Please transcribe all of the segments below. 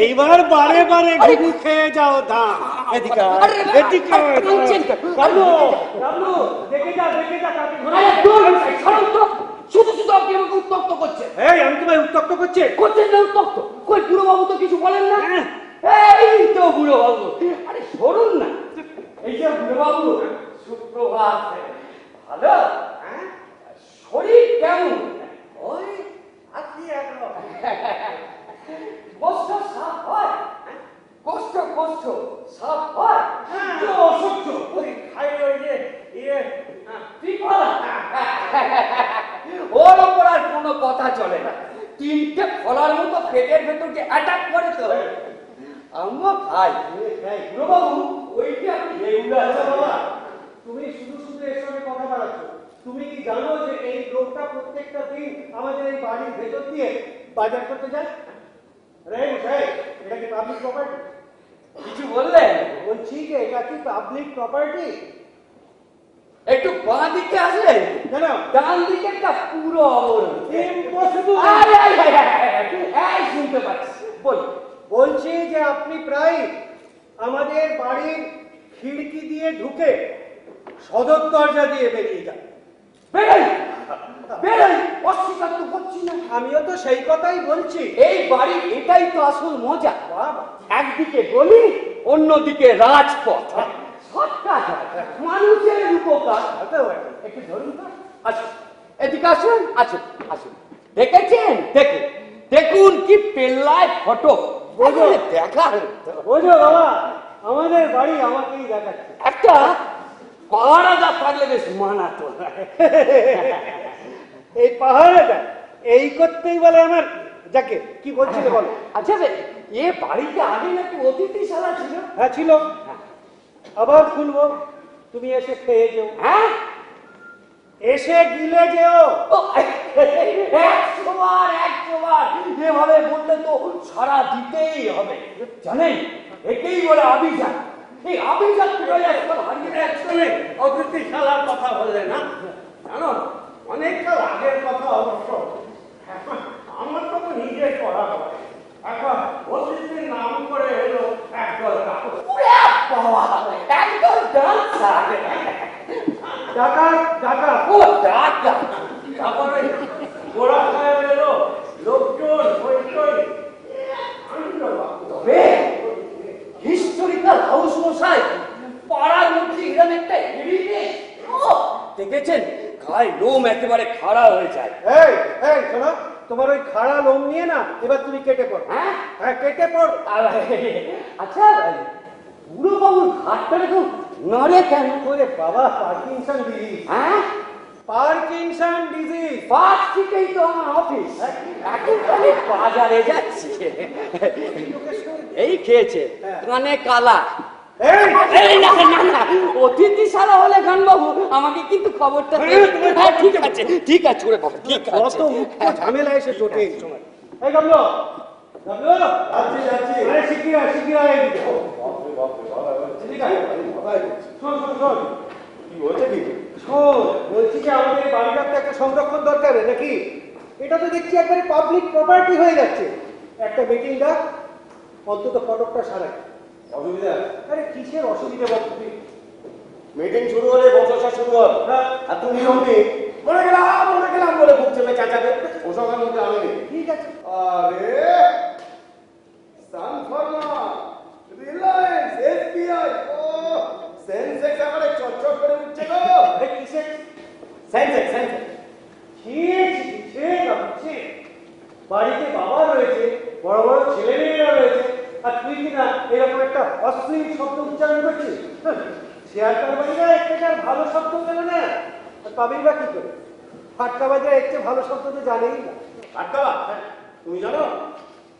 এইবার বারে বারে ঘুঘু খেয়ে যাও দাম। এদিকে এদিকে শুধু শুধু আপনি আমাকে উত্তক্ত করছেন। এই আমি তোমায় উত্তক্ত করছেন না উত্তক্ত? কই বুড়ো বাবু তো কিছু বলেন না। এই তো বুড়ো বাবু, আরে সরুন না। এই যে বুড়ো বাবু, সুপ্রভাত। ভালো? শরীর কেমন? ওই আছি এখনো। কষ্ট সাফ হয়? কষ্ট সাফ হয়? অসহ্য ওই খাই ওই যে ওর ওপর আর কোনো কথা চলে না। 3টে ফলার মতো পেটের ভেতরকে অ্যাটাক করে তো আমরা খাই। বুড়ো বাবু ওইটা আপনি রেগুলার। বাবা তুমি শুধু শুধু এর সঙ্গে কথা বাড়াচ্ছ। তুমি কি জানো যে এই লোকটা প্রত্যেকটা দিন আমাদের এই বাড়ির ভেতর দিয়ে বাজার করতে যায়? এটা কি পাবলিক প্রপার্টি? কিছু বললেন? বলছি যে এটা কি পাবলিক প্রপার্টি? একটু বাঁ দিকে আসলেন, কেন ডান দিকে একটা পুরো অবরোধ। ইম্পসিবল। শুনতে পাচ্ছি, বলছি যে আপনি প্রায় আমাদের বাড়ির খিড়কি দিয়ে ঢুকে সদর দরজা দিয়ে বেরিয়ে যান। বেরোই অস্বীকার তো করছি না। আমিও তো সেই কথাই বলছি। এই বাড়ির এটাই তো আসল মজা। একদিকে গলি, অন্যদিকে রাজপথ। মানুষের উপকার। একটু ধরুন তো। আসুন এদিকে, আসুন আসুন আসুন। দেখেছেন? দেখুন কি পেল্লায় ফটো। বোঝো দেখা বোঝো বাবা, আমাদের বাড়ি আমাকেই দেখাচ্ছে। একটা পাহারাদা থাকলে বেশ মানাতো। এই পাহাড়েটা এই করতেই বলে আমার। যাকে কি বলছিলে বলো। আচ্ছা এ বাড়িতে আগে নাকি অতিথিশালা ছিল? হ্যাঁ ছিল, আবার খুলবো। তুমি এসে খেয়ে যেও। হ্যাঁ, এসে গিলে যেও। 100 বার এভাবে বললে তো সারা দিতেই হবে। জানেন একেই বলে আভিজাত। এই আভিজাত হারিয়ে অতিথিশালার কথা বললে না? জানো অনেককাল আগের কথা অবশ্য। এখন আমার তো নিজের পড়া হয়। এখন অতিথির নাম করে এলো একদল গোড়া সাহেব এলো, লোকজন হিস্টোরিক্যাল হাউস মশাই, পাড়ার মধ্যে এরকম একটা হেরিটেজ দেখেছেন? গায়ে লোম একেবারে খাড়া হয়ে যায়। এই শোনো, তোমার ওই খাড়া লোম নিয়ে না এবার তুমি কেটে পড়ো। হ্যাঁ কেটে পড়ো। আচ্ছা বুড়ো বাবুর হাতটা দেখুন নড়ে কেন? ওরে বাবা, পার্কিনসন ডিজিজ। হ্যাঁ, পার্কিনসন ডিজিজ। পাঁচ থেকেই তো আমার অফিস। এখন আমি বাজারে যাচ্ছি। এই খেয়েছে কানে কালা। অতিথিশালা হলে গানবাবু আমাকে কিন্তু খবরটা ঠিক আছে ওরে বাবা, ঠিক আছে। ঝামেলা এসে জোটে এই সময়। এই গামলো যাচ্ছি। আরে শিগগির এদিকে। শোন কি বলছে কি? শোন, বলছি যে আমাদের বাড়িটা তো একটা সংরক্ষণ দরকার নাকি? এটা তো দেখছি একবারে পাবলিক প্রপার্টি হয়ে যাচ্ছে। একটা মিটিং ডাক, অন্তত ফটকটা সারাই। অসুবিধা? আরে কিসের অসুবিধা বল তুমি? মিটিং শুরু হলে বচসা শুরু হবে। আর তুমি অমনি মরে গেলাম বলে বুক চেপে চাচাবে। ওসবের মধ্যে আমি নেই। ঠিক আছে। আরে সানফার্মা, রিলায়েন্স, এসবিআই, ও সেন্সেক্স আমারে চটচট করে উঠছে গো। আরে কিসের সেন্সেক্স? ঠিক। বাড়িতে বাবা রয়েছে, বড় বড় ছেলে মেয়েরা রয়েছে, আর তুই কিনা এরকম একটা অশ্লীল শব্দ উচ্চারণ করছিস। শেয়ার কারবারিরা একটা ভালো শব্দ জানে না, পাবেই বা কি করে? ফাটকাবাজরা এর চেয়ে ভালো শব্দ তো জানেই না। ফাটকাবাজ? তুমি জানো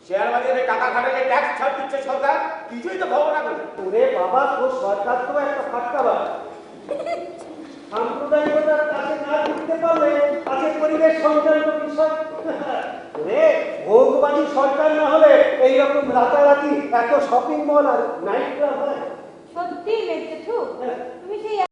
শেয়ার বাজারে টাকা খাটালে ট্যাক্স ছাড় দিচ্ছে সরকার? কিছুই তো খবর রাখো না। ওরে বাবা, তোর সরকার তো একটা ফাটকাবাজ। সাম্প্রদায়িকতার কাছে না ঢুকতে পারলে আছে পরিবেশ সংক্রান্ত বিষয়। ভোগবাদী সরকার না হলে এইরকম রাতারাতি এত শপিং মল আর নাইট ক্লাব হয়? সত্যি মেজেঠু,